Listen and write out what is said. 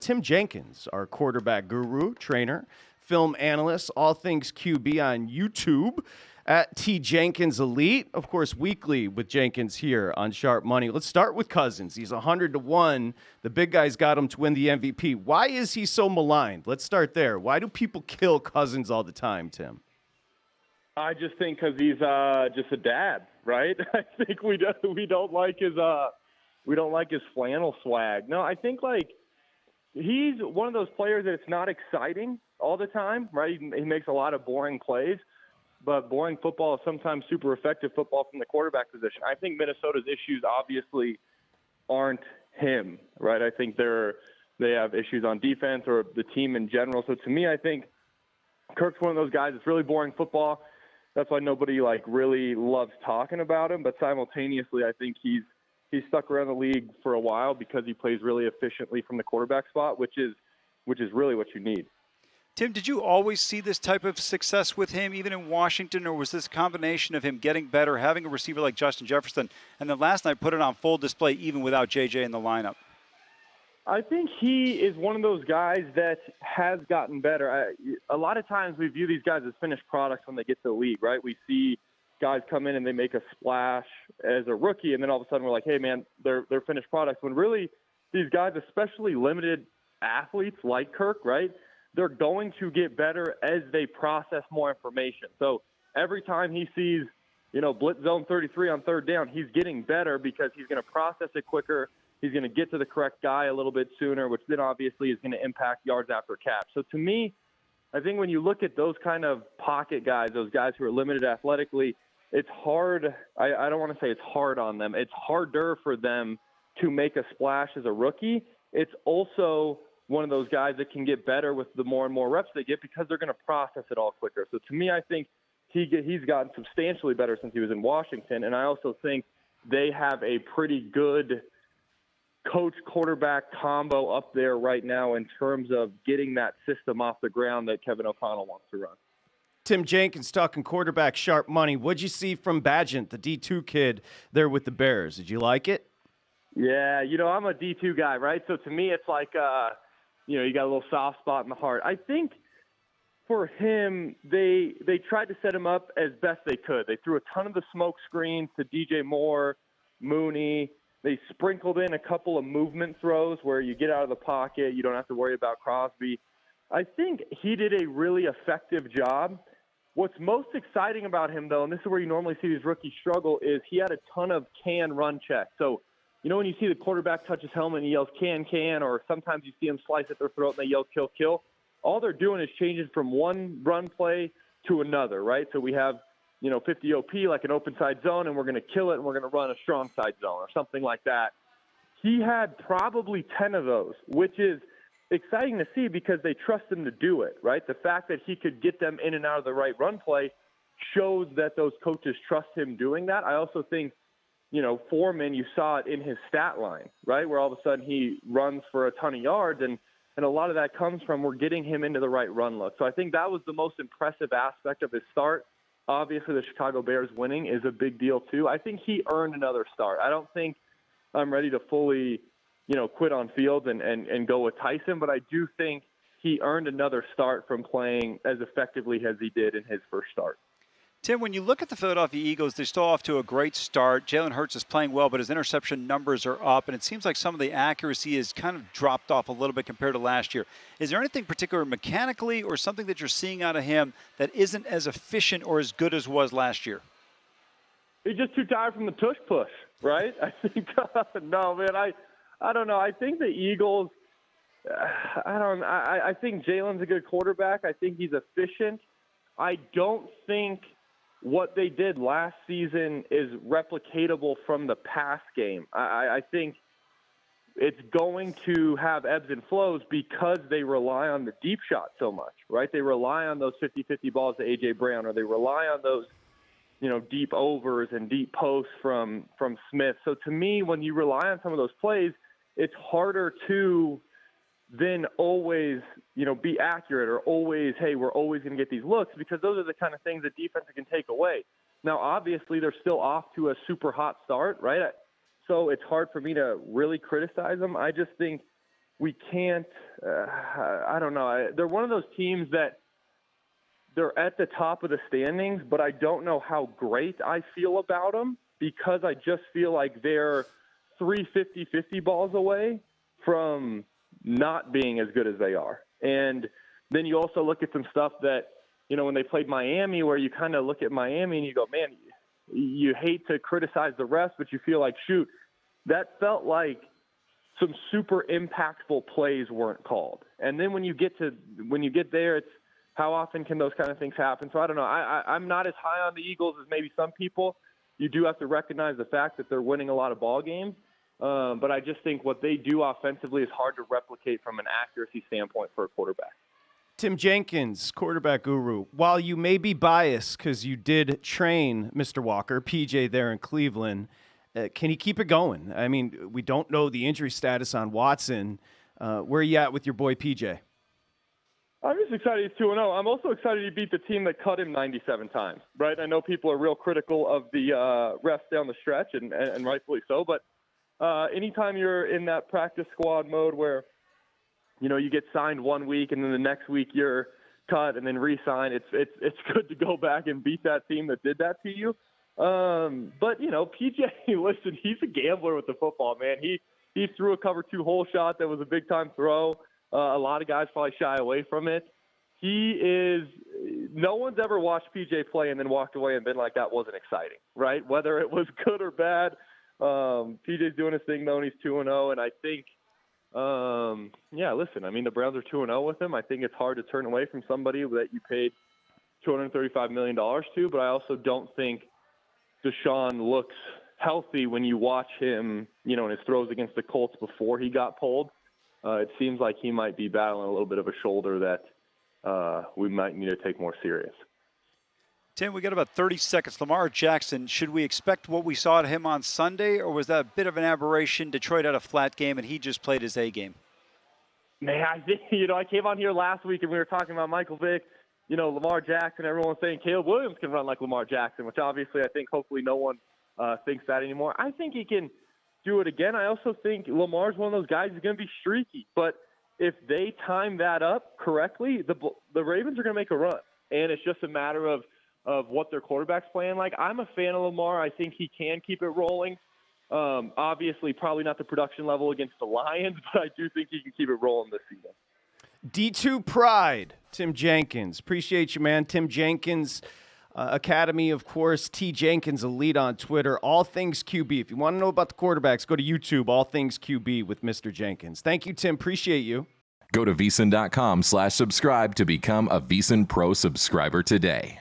Tim Jenkins, our quarterback guru, trainer, film analyst, all things QB on YouTube at T Jenkins Elite. Of course, weekly with Jenkins here on Sharp Money. Let's start with Cousins. He's 100-1. The big guys got him to win the MVP. Why is he so maligned? Let's start there. Why do people kill Cousins all the time, Tim? I just think because he's just a dad, right? I think we don't like his flannel swag. No, I think like he's one of those players that it's not exciting all the time, right? He makes a lot of boring plays, but boring football is sometimes super effective football from the quarterback position. I think Minnesota's issues obviously aren't him, right? I think they have issues on defense or the team in general. So to me, I think Kirk's one of those guys that's really boring football. That's why nobody really loves talking about him. But simultaneously, I think he's stuck around the league for a while because he plays really efficiently from the quarterback spot, which is really what you need. Tim, did you always see this type of success with him, even in Washington, or was this a combination of him getting better, having a receiver like Justin Jefferson, and then last night put it on full display even without J.J. in the lineup? I think he is one of those guys that has gotten better. A lot of times we view these guys as finished products when they get to the league, right? We see guys come in and they make a splash as a rookie, and then all of a sudden we're like, hey, man, they're finished products. When really these guys, especially limited athletes like Kirk, right, they're going to get better as they process more information. So every time he sees, blitz zone 33 on third down, he's getting better because he's going to process it quicker. He's going to get to the correct guy a little bit sooner, which then obviously is going to impact yards after catch. So to me, I think when you look at those kind of pocket guys, those guys who are limited athletically, it's hard. I don't want to say it's hard on them. It's harder for them to make a splash as a rookie. It's also one of those guys that can get better with the more and more reps they get because they're going to process it all quicker. So to me, I think he's gotten substantially better since he was in Washington. And I also think they have a pretty good coach-quarterback combo up there right now in terms of getting that system off the ground that Kevin O'Connell wants to run. Tim Jenkins talking quarterback Sharp Money. What'd you see from Badgett, the D2 kid there with the Bears? Did you like it? Yeah, I'm a D2 guy, right? So to me, it's like, you got a little soft spot in the heart. I think for him, they tried to set him up as best they could. They threw a ton of the smoke screens to DJ Moore, Mooney. They sprinkled in a couple of movement throws where you get out of the pocket. You don't have to worry about Crosby. I think he did a really effective job. What's most exciting about him, though, and this is where you normally see these rookies struggle, is he had a ton of can run checks. So, when you see the quarterback touch his helmet and he yells can, or sometimes you see him slice at their throat and they yell kill, kill, all they're doing is changing from one run play to another, right? So we have 50 OP, like an open side zone, and we're going to kill it, and we're going to run a strong side zone or something like that. He had probably 10 of those, which is exciting to see because they trust him to do it, right? The fact that he could get them in and out of the right run play shows that those coaches trust him doing that. I also think, Foreman, you saw it in his stat line, right, where all of a sudden he runs for a ton of yards, and a lot of that comes from we're getting him into the right run look. So I think that was the most impressive aspect of his start. Obviously, the Chicago Bears winning is a big deal, too. I think he earned another start. I don't think I'm ready to fully, quit on field and go with Tyson, but I do think he earned another start from playing as effectively as he did in his first start. Tim, when you look at the Philadelphia Eagles, they're still off to a great start. Jalen Hurts is playing well, but his interception numbers are up, and it seems like some of the accuracy has kind of dropped off a little bit compared to last year. Is there anything particular mechanically or something that you're seeing out of him that isn't as efficient or as good as was last year? He's just too tired from the tush push, right? I think no, man. I don't know. I think the Eagles. I think Jalen's a good quarterback. I think he's efficient. I don't think what they did last season is replicatable from the pass game. I think it's going to have ebbs and flows because they rely on the deep shot so much, right? They rely on those 50-50 balls to A.J. Brown, or they rely on those, deep overs and deep posts from Smith. So to me, when you rely on some of those plays, it's harder to then always, be accurate or always, hey, we're always going to get these looks, because those are the kind of things that defense can take away. Now, obviously, they're still off to a super hot start, right? So it's hard for me to really criticize them. I just think we can't. I don't know. They're one of those teams that they're at the top of the standings, but I don't know how great I feel about them because I just feel like they're 3 50-50 balls away from not being as good as they are. And then you also look at some stuff that, you know, when they played Miami, where you kind of look at Miami and you go, man, you hate to criticize the refs, but you feel like, shoot, that felt like some super impactful plays weren't called. And then when you get there, it's how often can those kind of things happen? So I don't know. I'm not as high on the Eagles as maybe some people. You do have to recognize the fact that they're winning a lot of ball games. But I just think what they do offensively is hard to replicate from an accuracy standpoint for a quarterback. Tim Jenkins, quarterback guru. While you may be biased because you did train Mr. Walker, PJ, there in Cleveland, can he keep it going? I mean, we don't know the injury status on Watson. Where are you at with your boy PJ? I'm just excited he's 2-0. I'm also excited he beat the team that cut him 97 times, right? I know people are real critical of the refs down the stretch, and rightfully so, but anytime you're in that practice squad mode where, you know, you get signed 1 week and then the next week you're cut and then re-signed, it's good to go back and beat that team that did that to you. But, you know, PJ, listen, he's a gambler with the football, man. He threw a cover 2 hole shot that was a big-time throw. A lot of guys probably shy away from it. No one's ever watched PJ play and then walked away and been like, that wasn't exciting, right? Whether it was good or bad. PJ's doing his thing, though, and he's 2-0. And I think, listen, I mean, the Browns are 2-0 with him. I think it's hard to turn away from somebody that you paid $235 million to, but I also don't think Deshaun looks healthy when you watch him, you know, in his throws against the Colts before he got pulled. It seems like he might be battling a little bit of a shoulder that we might need to take more serious. Tim, we got about 30 seconds. Lamar Jackson, should we expect what we saw to him on Sunday, or was that a bit of an aberration? Detroit had a flat game, and he just played his A game. Man, I think, you know, I came on here last week, and we were talking about Michael Vick, you know, Lamar Jackson. Everyone was saying Caleb Williams can run like Lamar Jackson, which obviously I think hopefully no one thinks that anymore. I think he can do it again. I also think Lamar's one of those guys who's going to be streaky. But if they time that up correctly, the Ravens are going to make a run. And it's just a matter of what their quarterback's playing like. I'm a fan of Lamar. I think he can keep it rolling. Obviously, probably not the production level against the Lions, but I do think he can keep it rolling this season. D2 Pride, Tim Jenkins. Appreciate you, man. Tim Jenkins Academy, of course. T. Jenkins Elite on Twitter. All Things QB. If you want to know about the quarterbacks, go to YouTube. All Things QB with Mr. Jenkins. Thank you, Tim. Appreciate you. Go to VSiN.com/subscribe to become a VSiN Pro subscriber today.